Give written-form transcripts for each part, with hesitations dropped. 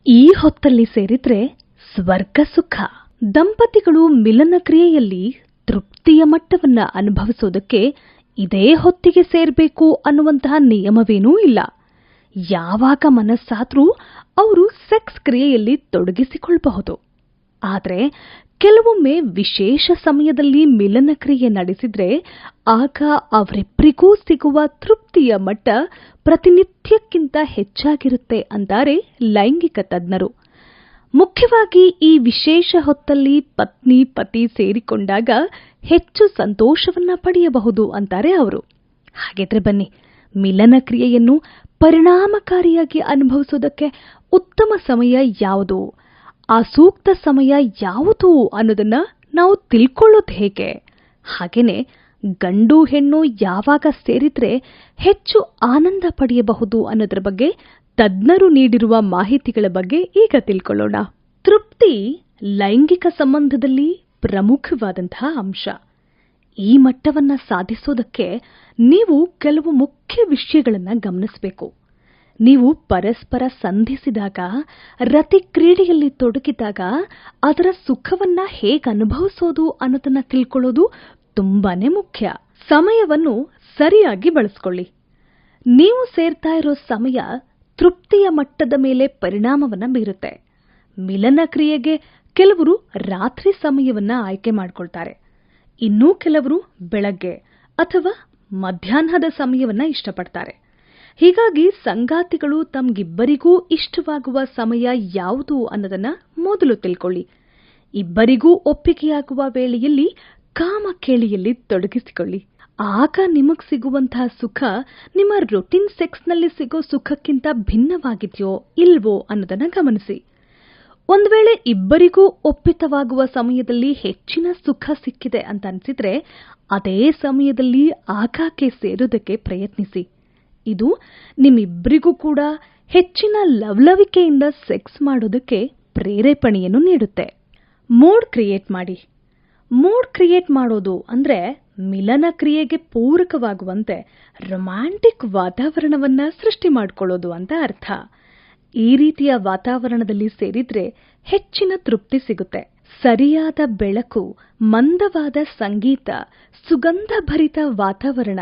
ಈ ಹೊತ್ತಲ್ಲಿ ಸೇರಿದ್ರೆ ಸ್ವರ್ಗ ಸುಖ. ದಂಪತಿಗಳು ಮಿಲನ ಕ್ರಿಯೆಯಲ್ಲಿ ತೃಪ್ತಿಯ ಮಟ್ಟವನ್ನ ಅನುಭವಿಸೋದಕ್ಕೆ ಇದೇ ಹೊತ್ತಿಗೆ ಸೇರ್ಬೇಕು ಅನ್ನುವಂತಹ ನಿಯಮವೇನೂ ಇಲ್ಲ. ಯಾವಾಗ ಮನಸ್ಸಾದ್ರೂ ಅವರು ಸೆಕ್ಸ್ ಕ್ರಿಯೆಯಲ್ಲಿ ತೊಡಗಿಸಿಕೊಳ್ಳಬಹುದು. ಆದರೆ ಕೆಲವೊಮ್ಮೆ ವಿಶೇಷ ಸಮಯದಲ್ಲಿ ಮಿಲನ ಕ್ರಿಯೆ ನಡೆಸಿದ್ರೆ ಆಗ ಅವರಿಬ್ಬರಿಗೂ ಸಿಗುವ ತೃಪ್ತಿಯ ಮಟ್ಟ ಪ್ರತಿನಿತ್ಯಕ್ಕಿಂತ ಹೆಚ್ಚಾಗಿರುತ್ತೆ ಅಂತಾರೆ ಲೈಂಗಿಕ ತಜ್ಞರು. ಮುಖ್ಯವಾಗಿ ಈ ವಿಶೇಷ ಹೊತ್ತಲ್ಲಿ ಪತ್ನಿ ಪತಿ ಸೇರಿಕೊಂಡಾಗ ಹೆಚ್ಚು ಸಂತೋಷವನ್ನ ಪಡೆಯಬಹುದು ಅಂತಾರೆ ಅವರು. ಹಾಗಿದ್ರೆ ಬನ್ನಿ, ಮಿಲನ ಕ್ರಿಯೆಯನ್ನು ಪರಿಣಾಮಕಾರಿಯಾಗಿ ಅನುಭವಿಸೋದಕ್ಕೆ ಉತ್ತಮ ಸಮಯ ಯಾವುದು, ಆ ಸೂಕ್ತ ಸಮಯ ಯಾವುದು ಅನ್ನೋದನ್ನ ನಾವು ತಿಳ್ಕೊಳ್ಳೋದು ಹೇಗೆ, ಹಾಗೇನೆ ಗಂಡು ಹೆಣ್ಣು ಯಾವಾಗ ಸೇರಿದ್ರೆ ಹೆಚ್ಚು ಆನಂದ ಪಡೆಯಬಹುದು ಅನ್ನೋದ್ರ ಬಗ್ಗೆ ತಜ್ಞರು ನೀಡಿರುವ ಮಾಹಿತಿಗಳ ಬಗ್ಗೆ ಈಗ ತಿಳ್ಕೊಳ್ಳೋಣ. ತೃಪ್ತಿ ಲೈಂಗಿಕ ಸಂಬಂಧದಲ್ಲಿ ಪ್ರಮುಖವಾದಂತಹ ಅಂಶ. ಈ ಮಟ್ಟವನ್ನ ಸಾಧಿಸೋದಕ್ಕೆ ನೀವು ಕೆಲವು ಮುಖ್ಯ ವಿಷಯಗಳನ್ನ ಗಮನಿಸಬೇಕು. ನೀವು ಪರಸ್ಪರ ಸಂಧಿಸಿದಾಗ, ರತಿ ಕ್ರೀಡೆಯಲ್ಲಿ ತೊಡಗಿದಾಗ ಅದರ ಸುಖವನ್ನ ಹೇಗೆ ಅನುಭವಿಸೋದು ಅನ್ನೋದನ್ನ ತಿಳ್ಕೊಳ್ಳೋದು ತುಂಬಾನೇ ಮುಖ್ಯ. ಸಮಯವನ್ನು ಸರಿಯಾಗಿ ಬಳಸ್ಕೊಳ್ಳಿ. ನೀವು ಸೇರ್ತಾ ಇರೋ ಸಮಯ ತೃಪ್ತಿಯ ಮಟ್ಟದ ಮೇಲೆ ಪರಿಣಾಮವನ್ನ ಬೀರುತ್ತೆ. ಮಿಲನ ಕ್ರಿಯೆಗೆ ಕೆಲವರು ರಾತ್ರಿ ಸಮಯವನ್ನ ಆಯ್ಕೆ ಮಾಡಿಕೊಳ್ತಾರೆ. ಇನ್ನೂ ಕೆಲವರು ಬೆಳಗ್ಗೆ ಅಥವಾ ಮಧ್ಯಾಹ್ನದ ಸಮಯವನ್ನ ಇಷ್ಟಪಡ್ತಾರೆ. ಹೀಗಾಗಿ ಸಂಗಾತಿಗಳು ತಮ್ಗಿಬ್ಬರಿಗೂ ಇಷ್ಟವಾಗುವ ಸಮಯ ಯಾವುದು ಅನ್ನೋದನ್ನ ಮೊದಲು ತಿಳ್ಕೊಳ್ಳಿ. ಇಬ್ಬರಿಗೂ ಒಪ್ಪಿಗೆಯಾಗುವ ವೇಳೆಯಲ್ಲಿ ಕಾಮಕೇಳಿಯಲ್ಲಿ ತೊಡಗಿಸಿಕೊಳ್ಳಿ. ಆಗ ನಿಮಗ್ ಸಿಗುವಂತಹ ಸುಖ ನಿಮ್ಮ ರೊಟೀನ್ ಸೆಕ್ಸ್ನಲ್ಲಿ ಸಿಗೋ ಸುಖಕ್ಕಿಂತ ಭಿನ್ನವಾಗಿದೆಯೋ ಇಲ್ವೋ ಅನ್ನೋದನ್ನ ಗಮನಿಸಿ. ಒಂದು ವೇಳೆ ಇಬ್ಬರಿಗೂ ಒಪ್ಪಿತವಾಗುವ ಸಮಯದಲ್ಲಿ ಹೆಚ್ಚಿನ ಸುಖ ಸಿಕ್ಕಿದೆ ಅಂತ ಅನಿಸಿದ್ರೆ ಅದೇ ಸಮಯದಲ್ಲಿ ಆಗಾಗ್ಗೆ ಸೇರೋದಕ್ಕೆ ಪ್ರಯತ್ನಿಸಿ. ಇದು ನಿಮ್ಮಿಬ್ಬರಿಗೂ ಕೂಡ ಹೆಚ್ಚಿನ ಲವಲವಿಕೆಯಿಂದ ಸೆಕ್ಸ್ ಮಾಡೋದಕ್ಕೆ ಪ್ರೇರೇಪಣೆಯನ್ನು ನೀಡುತ್ತೆ. ಮೂಡ್ ಕ್ರಿಯೇಟ್ ಮಾಡಿ. ಮೂಡ್ ಕ್ರಿಯೇಟ್ ಮಾಡೋದು ಅಂದ್ರೆ ಮಿಲನ ಕ್ರಿಯೆಗೆ ಪೂರಕವಾಗುವಂತೆ ರೊಮ್ಯಾಂಟಿಕ್ ವಾತಾವರಣವನ್ನ ಸೃಷ್ಟಿ ಮಾಡಿಕೊಳ್ಳೋದು ಅಂತ ಅರ್ಥ. ಈ ರೀತಿಯ ವಾತಾವರಣದಲ್ಲಿ ಸೇರಿದ್ರೆ ಹೆಚ್ಚಿನ ತೃಪ್ತಿ ಸಿಗುತ್ತೆ. ಸರಿಯಾದ ಬೆಳಕು, ಮಂದವಾದ ಸಂಗೀತ, ಸುಗಂಧಭರಿತ ವಾತಾವರಣ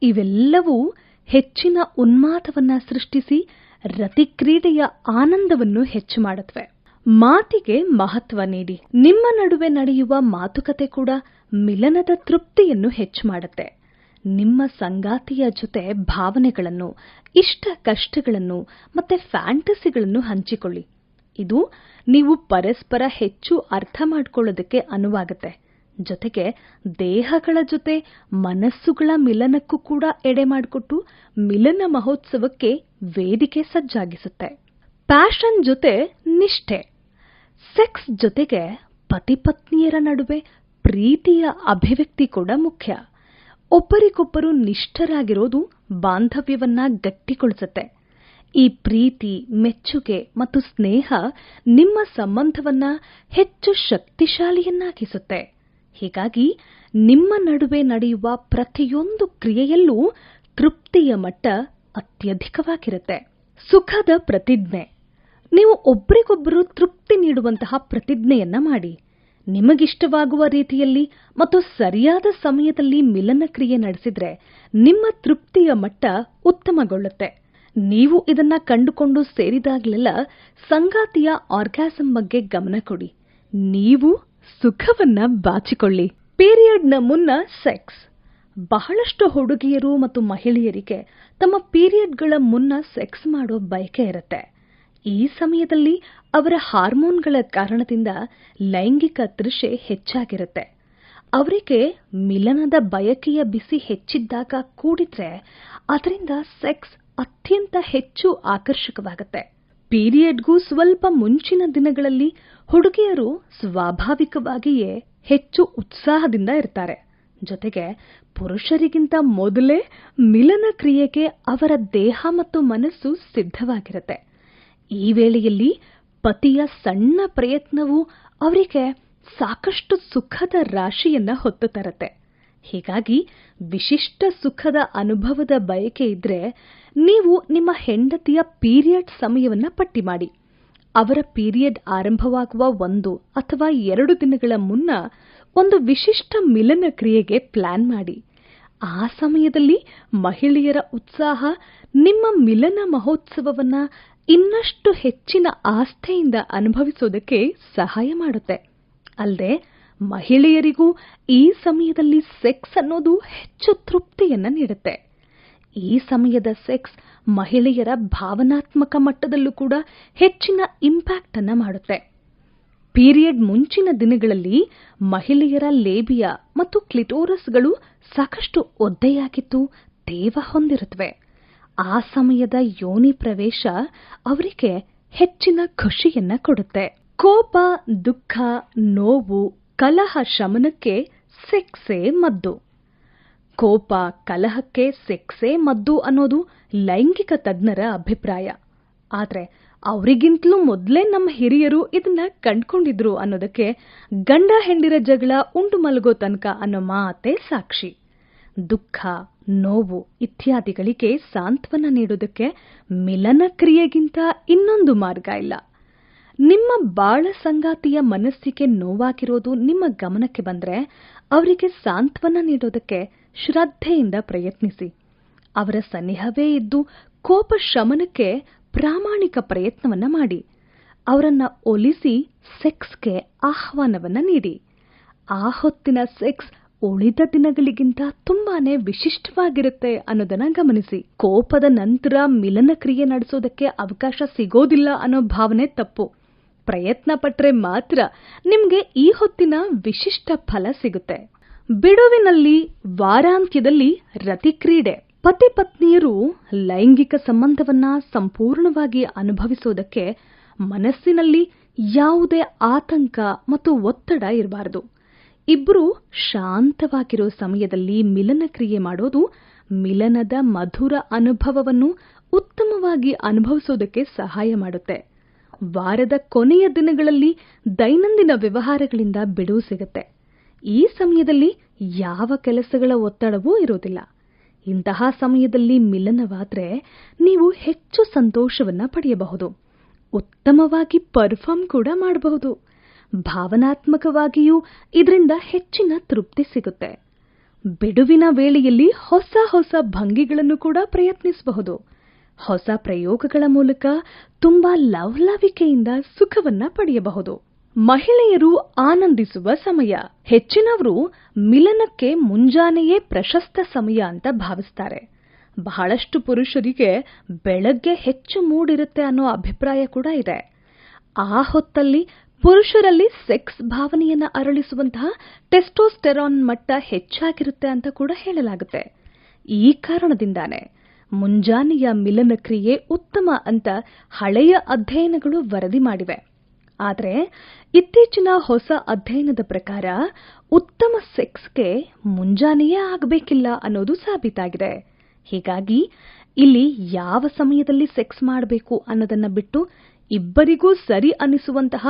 ಇವೆಲ್ಲವೂ ಹೆಚ್ಚಿನ ಉನ್ಮಾದವನ್ನ ಸೃಷ್ಟಿಸಿ ರತಿಕ್ರೀಡೆಯ ಆನಂದವನ್ನು ಹೆಚ್ಚು ಮಾಡುತ್ತವೆ. ಮಾತಿಗೆ ಮಹತ್ವ ನೀಡಿ. ನಿಮ್ಮ ನಡುವೆ ನಡೆಯುವ ಮಾತುಕತೆ ಕೂಡ ಮಿಲನದ ತೃಪ್ತಿಯನ್ನು ಹೆಚ್ಚು ಮಾಡುತ್ತೆ. ನಿಮ್ಮ ಸಂಗಾತಿಯ ಜೊತೆ ಭಾವನೆಗಳನ್ನು, ಇಷ್ಟ ಕಷ್ಟಗಳನ್ನು ಮತ್ತೆ ಫ್ಯಾಂಟಸಿಗಳನ್ನು ಹಂಚಿಕೊಳ್ಳಿ. ಇದು ನೀವು ಪರಸ್ಪರ ಹೆಚ್ಚು ಅರ್ಥ ಮಾಡಿಕೊಳ್ಳೋದಕ್ಕೆ ಅನುವಾಗುತ್ತೆ. ಜೊತೆಗೆ ದೇಹಗಳ ಜೊತೆ ಮನಸ್ಸುಗಳ ಮಿಲನಕ್ಕೂ ಕೂಡ ಎಡೆ ಮಾಡಿಕೊಟ್ಟು ಮಿಲನ ಮಹೋತ್ಸವಕ್ಕೆ ವೇದಿಕೆ ಸಜ್ಜಾಗಿಸುತ್ತೆ. ಪ್ಯಾಷನ್ ಜೊತೆ ನಿಷ್ಠೆ. ಸೆಕ್ಸ್ ಜೊತೆಗೆ ಪತಿ ಪತ್ನಿಯರ ನಡುವೆ ಪ್ರೀತಿಯ ಅಭಿವ್ಯಕ್ತಿ ಕೂಡ ಮುಖ್ಯ. ಒಬ್ಬರಿಗೊಬ್ಬರು ನಿಷ್ಠರಾಗಿರೋದು ಬಾಂಧವ್ಯವನ್ನ ಗಟ್ಟಿಗೊಳಿಸುತ್ತೆ. ಈ ಪ್ರೀತಿ, ಮೆಚ್ಚುಗೆ ಮತ್ತು ಸ್ನೇಹ ನಿಮ್ಮ ಸಂಬಂಧವನ್ನ ಹೆಚ್ಚು ಶಕ್ತಿಶಾಲಿಯನ್ನಾಗಿಸುತ್ತೆ. ಹೀಗಾಗಿ ನಿಮ್ಮ ನಡುವೆ ನಡೆಯುವ ಪ್ರತಿಯೊಂದು ಕ್ರಿಯೆಯಲ್ಲೂ ತೃಪ್ತಿಯ ಮಟ್ಟ ಅತ್ಯಧಿಕವಾಗಿರುತ್ತೆ. ಸುಖದ ಪ್ರತಿಜ್ಞೆ. ನೀವು ಒಬ್ಬರಿಗೊಬ್ಬರು ತೃಪ್ತಿ ನೀಡುವಂತಹ ಪ್ರತಿಜ್ಞೆಯನ್ನ ಮಾಡಿ. ನಿಮಗಿಷ್ಟವಾಗುವ ರೀತಿಯಲ್ಲಿ ಮತ್ತು ಸರಿಯಾದ ಸಮಯದಲ್ಲಿ ಮಿಲನ ಕ್ರಿಯೆ ನಡೆಸಿದ್ರೆ ನಿಮ್ಮ ತೃಪ್ತಿಯ ಮಟ್ಟ ಉತ್ತಮಗೊಳ್ಳುತ್ತೆ. ನೀವು ಇದನ್ನ ಕಂಡುಕೊಂಡು ಸೇರಿದಾಗಲೆಲ್ಲ ಸಂಗಾತಿಯ ಆರ್ಗಾಸಮ್ ಬಗ್ಗೆ ಗಮನ ಕೊಡಿ. ನೀವು ಸುಖವನ್ನ ಬಾಚಿಕೊಳ್ಳಿ. ಪೀರಿಯಡ್ನ ಮುನ್ನ ಸೆಕ್ಸ್. ಬಹಳಷ್ಟು ಹುಡುಗಿಯರು ಮತ್ತು ಮಹಿಳೆಯರಿಗೆ ತಮ್ಮ ಪೀರಿಯಡ್ಗಳ ಮುನ್ನ ಸೆಕ್ಸ್ ಮಾಡೋ ಬಯಕೆ ಇರುತ್ತೆ. ಈ ಸಮಯದಲ್ಲಿ ಅವರ ಹಾರ್ಮೋನ್ಗಳ ಕಾರಣದಿಂದ ಲೈಂಗಿಕ ತೃಷೆ ಹೆಚ್ಚಾಗಿರುತ್ತೆ. ಅವರಿಗೆ ಮಿಲನದ ಬಯಕೆಯ ಬಿಸಿ ಹೆಚ್ಚಿದ್ದಾಗ ಕೂಡಿದ್ರೆ ಅದರಿಂದ ಸೆಕ್ಸ್ ಅತ್ಯಂತ ಹೆಚ್ಚು ಆಕರ್ಷಕವಾಗುತ್ತೆ. ಪೀರಿಯಡ್ಗೂ ಸ್ವಲ್ಪ ಮುಂಚಿನ ದಿನಗಳಲ್ಲಿ ಹುಡುಗಿಯರು ಸ್ವಾಭಾವಿಕವಾಗಿಯೇ ಹೆಚ್ಚು ಉತ್ಸಾಹದಿಂದ ಇರ್ತಾರೆ. ಜೊತೆಗೆ ಪುರುಷರಿಗಿಂತ ಮೊದಲೇ ಮಿಲನ ಕ್ರಿಯೆಗೆ ಅವರ ದೇಹ ಮತ್ತು ಮನಸ್ಸು ಸಿದ್ಧವಾಗಿರುತ್ತೆ. ಈ ವೇಳೆಯಲ್ಲಿ ಪತಿಯ ಸಣ್ಣ ಪ್ರಯತ್ನವು ಅವರಿಗೆ ಸಾಕಷ್ಟು ಸುಖದ ರಾಶಿಯನ್ನ ಹೊತ್ತು ತರುತ್ತೆ. ಹೀಗಾಗಿ ವಿಶಿಷ್ಟ ಸುಖದ ಅನುಭವದ ಬಯಕೆ ಇದ್ರೆ ನೀವು ನಿಮ್ಮ ಹೆಂಡತಿಯ ಪೀರಿಯಡ್ ಸಮಯವನ್ನ ಪಟ್ಟಿ ಮಾಡಿ. ಅವರ ಪೀರಿಯಡ್ ಆರಂಭವಾಗುವ 1 ಅಥವಾ 2 ದಿನಗಳ ಮುನ್ನ ಒಂದು ವಿಶಿಷ್ಟ ಮಿಲನ ಕ್ರಿಯೆಗೆ ಪ್ಲಾನ್ ಮಾಡಿ. ಆ ಸಮಯದಲ್ಲಿ ಮಹಿಳೆಯರ ಉತ್ಸಾಹ ನಿಮ್ಮ ಮಿಲನ ಮಹೋತ್ಸವವನ್ನ ಇನ್ನಷ್ಟು ಹೆಚ್ಚಿನ ಆಸ್ಥೆಯಿಂದ ಅನುಭವಿಸೋದಕ್ಕೆ ಸಹಾಯ ಮಾಡುತ್ತೆ. ಅಲ್ಲದೆ ಮಹಿಳೆಯರಿಗೂ ಈ ಸಮಯದಲ್ಲಿ ಸೆಕ್ಸ್ ಅನ್ನೋದು ಹೆಚ್ಚು ತೃಪ್ತಿಯನ್ನ ನೀಡುತ್ತೆ. ಈ ಸಮಯದ ಸೆಕ್ಸ್ ಮಹಿಳೆಯರ ಭಾವನಾತ್ಮಕ ಮಟ್ಟದಲ್ಲೂ ಕೂಡ ಹೆಚ್ಚಿನ ಇಂಪ್ಯಾಕ್ಟ್ ಅನ್ನ ಮಾಡುತ್ತೆ. ಪೀರಿಯಡ್ ಮುಂಚಿನ ದಿನಗಳಲ್ಲಿ ಮಹಿಳೆಯರ ಲೇಬಿಯಾ ಮತ್ತು ಕ್ಲಿಟೋರಸ್ಗಳು ಸಾಕಷ್ಟು ಒದ್ದೆಯಾಗಿದ್ದು ತೇವ ಹೊಂದಿರುತ್ತವೆ. ಆ ಸಮಯದ ಯೋನಿ ಪ್ರವೇಶ ಅವರಿಗೆ ಹೆಚ್ಚಿನ ಖುಷಿಯನ್ನ ಕೊಡುತ್ತೆ. ಕೋಪ, ದುಃಖ, ನೋವು, ಕಲಹ ಶಮನಕ್ಕೆ ಸೆಕ್ಸೇ ಮದ್ದು. ಕೋಪ, ಕಲಹಕ್ಕೆ ಸೆಕ್ಸೇ ಮದ್ದು ಅನ್ನೋದು ಲೈಂಗಿಕ ತಜ್ಞರ ಅಭಿಪ್ರಾಯ. ಆದ್ರೆ ಅವರಿಗಿಂತಲೂ ಮೊದಲೇ ನಮ್ಮ ಹಿರಿಯರು ಇದನ್ನ ಕಂಡುಕೊಂಡಿದ್ರು ಅನ್ನೋದಕ್ಕೆ ಗಂಡ ಹೆಂಡಿರ ಜಗಳ ಉಂಡು ಮಲಗೋ ತನಕ ಅನ್ನೋ ಮಾತೇ ಸಾಕ್ಷಿ. ದುಃಖ, ನೋವು ಇತ್ಯಾದಿಗಳಿಗೆ ಸಾಂತ್ವನ ನೀಡೋದಕ್ಕೆ ಮಿಲನ ಕ್ರಿಯೆಗಿಂತ ಇನ್ನೊಂದು ಮಾರ್ಗ ಇಲ್ಲ. ನಿಮ್ಮ ಬಾಳ ಸಂಗಾತಿಯ ಮನಸ್ಸಿಗೆ ನೋವಾಗಿರೋದು ನಿಮ್ಮ ಗಮನಕ್ಕೆ ಬಂದ್ರೆ ಅವರಿಗೆ ಸಾಂತ್ವನ ನೀಡೋದಕ್ಕೆ ಶ್ರದ್ಧೆಯಿಂದ ಪ್ರಯತ್ನಿಸಿ. ಅವರ ಸನಿಹವೇ ಇದ್ದು ಕೋಪ ಶಮನಕ್ಕೆ ಪ್ರಾಮಾಣಿಕ ಪ್ರಯತ್ನವನ್ನ ಮಾಡಿ. ಅವರನ್ನ ಒಲಿಸಿ ಸೆಕ್ಸ್ಗೆ ಆಹ್ವಾನವನ್ನ ನೀಡಿ. ಆ ಹೊತ್ತಿನ ಸೆಕ್ಸ್ ಉಳಿದ ದಿನಗಳಿಗಿಂತ ತುಂಬಾನೇ ವಿಶಿಷ್ಟವಾಗಿರುತ್ತೆ ಅನ್ನೋದನ್ನ ಗಮನಿಸಿ. ಕೋಪದ ನಂತರ ಮಿಲನ ಕ್ರಿಯೆ ನಡೆಸೋದಕ್ಕೆ ಅವಕಾಶ ಸಿಗೋದಿಲ್ಲ ಅನ್ನೋ ಭಾವನೆ ತಪ್ಪು. ಪ್ರಯತ್ನ ಪಟ್ರೆ ಮಾತ್ರ ನಿಮ್ಗೆ ಈ ಹೊತ್ತಿನ ವಿಶಿಷ್ಟ ಫಲ ಸಿಗುತ್ತೆ. ಬಿಡುವಿನಲ್ಲಿ ವಾರಾಂತ್ಯದಲ್ಲಿ ರತಿಕ್ರೀಡೆ. ಪತಿ ಪತ್ನಿಯರು ಲೈಂಗಿಕ ಸಂಬಂಧವನ್ನ ಸಂಪೂರ್ಣವಾಗಿ ಅನುಭವಿಸೋದಕ್ಕೆ ಮನಸ್ಸಿನಲ್ಲಿ ಯಾವುದೇ ಆತಂಕ ಮತ್ತು ಒತ್ತಡ ಇರಬಾರದು. ಇಬ್ಬರು ಶಾಂತವಾಗಿರೋ ಸಮಯದಲ್ಲಿ ಮಿಲನ ಕ್ರಿಯೆ ಮಾಡೋದು ಮಿಲನದ ಮಧುರ ಅನುಭವವನ್ನು ಉತ್ತಮವಾಗಿ ಅನುಭವಿಸೋದಕ್ಕೆ ಸಹಾಯ ಮಾಡುತ್ತೆ. ವಾರದ ಕೊನೆಯ ದಿನಗಳಲ್ಲಿ ದೈನಂದಿನ ವ್ಯವಹಾರಗಳಿಂದ ಬಿಡುವು ಸಿಗುತ್ತೆ. ಈ ಸಮಯದಲ್ಲಿ ಯಾವ ಕೆಲಸಗಳ ಒತ್ತಡವೂ ಇರೋದಿಲ್ಲ. ಇಂತಹ ಸಮಯದಲ್ಲಿ ಮಿಲನವಾದ್ರೆ ನೀವು ಹೆಚ್ಚು ಸಂತೋಷವನ್ನ ಪಡೆಯಬಹುದು. ಉತ್ತಮವಾಗಿ ಪರ್ಫಾರ್ಮ್ ಕೂಡ ಮಾಡಬಹುದು. ಭಾವನಾತ್ಮಕವಾಗಿಯೂ ಇದರಿಂದ ಹೆಚ್ಚಿನ ತೃಪ್ತಿ ಸಿಗುತ್ತೆ. ಬಿಡುವಿನ ವೇಳೆಯಲ್ಲಿ ಹೊಸ ಹೊಸ ಭಂಗಿಗಳನ್ನು ಕೂಡ ಪ್ರಯತ್ನಿಸಬಹುದು. ಹೊಸ ಪ್ರಯೋಗಗಳ ಮೂಲಕ ತುಂಬಾ ಲವಲವಿಕೆಯಿಂದ ಸುಖವನ್ನ ಪಡೆಯಬಹುದು. ಮಹಿಳೆಯರು ಆನಂದಿಸುವ ಸಮಯ. ಹೆಚ್ಚಿನವರು ಮಿಲನಕ್ಕೆ ಮುಂಜಾನೆಯೇ ಪ್ರಶಸ್ತ ಸಮಯ ಅಂತ ಭಾವಿಸ್ತಾರೆ. ಬಹಳಷ್ಟು ಪುರುಷರಿಗೆ ಬೆಳಗ್ಗೆ ಹೆಚ್ಚು ಮೂಡಿರುತ್ತೆ ಅನ್ನೋ ಅಭಿಪ್ರಾಯ ಕೂಡ ಇದೆ. ಆ ಹೊತ್ತಲ್ಲಿ ಪುರುಷರಲ್ಲಿ ಸೆಕ್ಸ್ ಭಾವನೆಯನ್ನ ಅರಳಿಸುವಂತಹ ಟೆಸ್ಟೋಸ್ಟೆರಾನ್ ಮಟ್ಟ ಹೆಚ್ಚಾಗಿರುತ್ತೆ ಅಂತ ಕೂಡ ಹೇಳಲಾಗುತ್ತೆ. ಈ ಕಾರಣದಿಂದಾನೆ ಮುಂಜಾನೆಯ ಮಿಲನ ಕ್ರಿಯೆ ಉತ್ತಮ ಅಂತ ಹಳೆಯ ಅಧ್ಯಯನಗಳು ವರದಿ ಮಾಡಿವೆ. ಆದರೆ ಇತ್ತೀಚಿನ ಹೊಸ ಅಧ್ಯಯನದ ಪ್ರಕಾರ ಉತ್ತಮ ಸೆಕ್ಸ್ಗೆ ಮುಂಜಾನೆಯೇ ಆಗಬೇಕಿಲ್ಲ ಅನ್ನೋದು ಸಾಬೀತಾಗಿದೆ. ಹೀಗಾಗಿ ಇಲ್ಲಿ ಯಾವ ಸಮಯದಲ್ಲಿ ಸೆಕ್ಸ್ ಮಾಡಬೇಕು ಅನ್ನೋದನ್ನ ಬಿಟ್ಟು ಇಬ್ಬರಿಗೂ ಸರಿ ಅನಿಸುವಂತಹ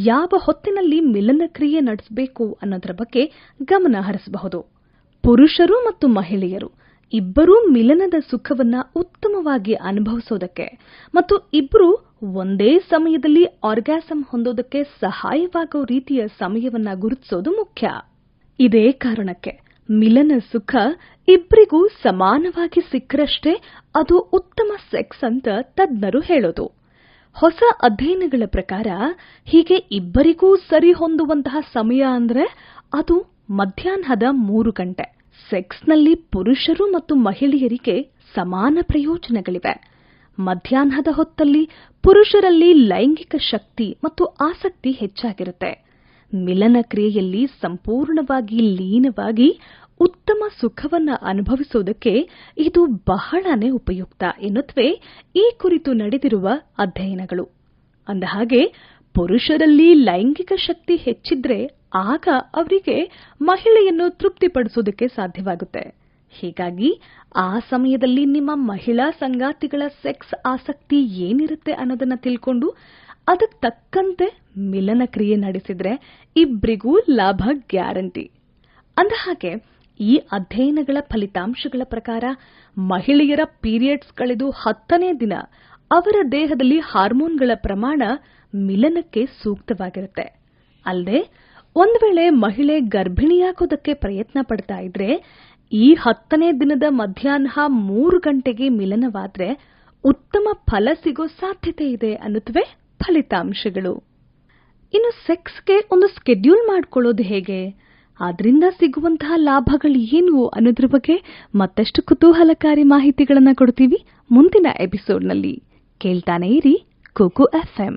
ಯಾವ ಹೊತ್ತಿನಲ್ಲಿ ಮಿಲನ ಕ್ರಿಯೆ ನಡೆಸಬೇಕು ಅನ್ನೋದರ ಬಗ್ಗೆ ಗಮನ ಹರಿಸಬಹುದು. ಪುರುಷರು ಮತ್ತು ಮಹಿಳೆಯರು ಇಬ್ಬರೂ ಮಿಲನದ ಸುಖವನ್ನ ಉತ್ತಮವಾಗಿ ಅನುಭವಿಸೋದಕ್ಕೆ ಮತ್ತು ಇಬ್ಬರು ಒಂದೇ ಸಮಯದಲ್ಲಿ ಆರ್ಗಾಸಮ್ ಹೊಂದೋದಕ್ಕೆ ಸಹಾಯವಾಗೋ ರೀತಿಯ ಸಮಯವನ್ನ ಗುರುತಿಸೋದು ಮುಖ್ಯ. ಇದೇ ಕಾರಣಕ್ಕೆ ಮಿಲನ ಸುಖ ಇಬ್ಬರಿಗೂ ಸಮಾನವಾಗಿ ಸಿಕ್ಕರಷ್ಟೇ ಅದು ಉತ್ತಮ ಸೆಕ್ಸ್ ಅಂತ ತಜ್ಞರು ಹೇಳೋದು. ಹೊಸ ಅಧ್ಯಯನಗಳ ಪ್ರಕಾರ ಹೀಗೆ ಇಬ್ಬರಿಗೂ ಸರಿ ಹೊಂದುವಂತಹ ಸಮಯ ಅಂದ್ರೆ ಅದು ಮಧ್ಯಾಹ್ನದ 3 ಗಂಟೆ. ಸೆಕ್ಸ್ನಲ್ಲಿ ಪುರುಷರು ಮತ್ತು ಮಹಿಳೆಯರಿಗೆ ಸಮಾನ ಪ್ರಯೋಜನಗಳಿವೆ. ಮಧ್ಯಾಹ್ನದ ಹೊತ್ತಲ್ಲಿ ಪುರುಷರಲ್ಲಿ ಲೈಂಗಿಕ ಶಕ್ತಿ ಮತ್ತು ಆಸಕ್ತಿ ಹೆಚ್ಚಾಗಿರುತ್ತೆ. ಮಿಲನ ಕ್ರಿಯೆಯಲ್ಲಿ ಸಂಪೂರ್ಣವಾಗಿ ಲೀನವಾಗಿ ಉತ್ತಮ ಸುಖವನ್ನ ಅನುಭವಿಸೋದಕ್ಕೆ ಇದು ಬಹಳನೇ ಉಪಯುಕ್ತ ಎನ್ನುತ್ತವೆ ಈ ಕುರಿತು ನಡೆದಿರುವ ಅಧ್ಯಯನಗಳು. ಅಂದಹಾಗೆ ಪುರುಷರಲ್ಲಿ ಲೈಂಗಿಕ ಶಕ್ತಿ ಹೆಚ್ಚಿದ್ರೆ ಆಗ ಅವರಿಗೆ ಮಹಿಳೆಯನ್ನು ತೃಪ್ತಿಪಡಿಸೋದಕ್ಕೆ ಸಾಧ್ಯವಾಗುತ್ತೆ. ಹೀಗಾಗಿ ಆ ಸಮಯದಲ್ಲಿ ನಿಮ್ಮ ಮಹಿಳಾ ಸಂಗಾತಿಗಳ ಸೆಕ್ಸ್ ಆಸಕ್ತಿ ಏನಿರುತ್ತೆ ಅನ್ನೋದನ್ನ ತಿಳ್ಕೊಂಡು ಅದಕ್ಕೆ ತಕ್ಕಂತೆ ಮಿಲನ ಕ್ರಿಯೆ ನಡೆಸಿದ್ರೆ ಇಬ್ಬರಿಗೂ ಲಾಭ ಗ್ಯಾರಂಟಿ. ಅಂದಹಾಗೆ ಈ ಅಧ್ಯಯನಗಳ ಫಲಿತಾಂಶಗಳ ಪ್ರಕಾರ ಮಹಿಳೆಯರ ಪೀರಿಯಡ್ಸ್ ಕಳೆದು 10ನೇ ದಿನ ಅವರ ದೇಹದಲ್ಲಿ ಹಾರ್ಮೋನ್ಗಳ ಪ್ರಮಾಣ ಮಿಲನಕ್ಕೆ ಸೂಕ್ತವಾಗಿರುತ್ತೆ. ಅಲ್ಲದೆ ಒಂದು ವೇಳೆ ಮಹಿಳೆ ಗರ್ಭಿಣಿಯಾಗೋದಕ್ಕೆ ಪ್ರಯತ್ನ ಪಡ್ತಾ ಇದ್ರೆ ಈ 10ನೇ ದಿನದ ಮಧ್ಯಾಹ್ನ 3 ಗಂಟೆಗೆ ಮಿಲನವಾದ್ರೆ ಉತ್ತಮ ಫಲ ಸಿಗೋ ಸಾಧ್ಯತೆ ಇದೆ ಅನ್ನುತ್ತವೆ ಫಲಿತಾಂಶಗಳು. ಇನ್ನು ಸೆಕ್ಸ್ಗೆ ಒಂದು ಸ್ಕೆಡ್ಯೂಲ್ ಮಾಡ್ಕೊಳ್ಳೋದು ಹೇಗೆ, ಅದರಿಂದ ಸಿಗುವಂತಹ ಲಾಭಗಳು ಏನು ಅನ್ನೋದ್ರ ಬಗ್ಗೆ ಮತ್ತಷ್ಟು ಕುತೂಹಲಕಾರಿ ಮಾಹಿತಿಗಳನ್ನು ಕೊಡ್ತೀವಿ ಮುಂದಿನ ಎಪಿಸೋಡ್ನಲ್ಲಿ. ಕೇಳ್ತಾನೆ ಇರಿ ಕುಕು FM.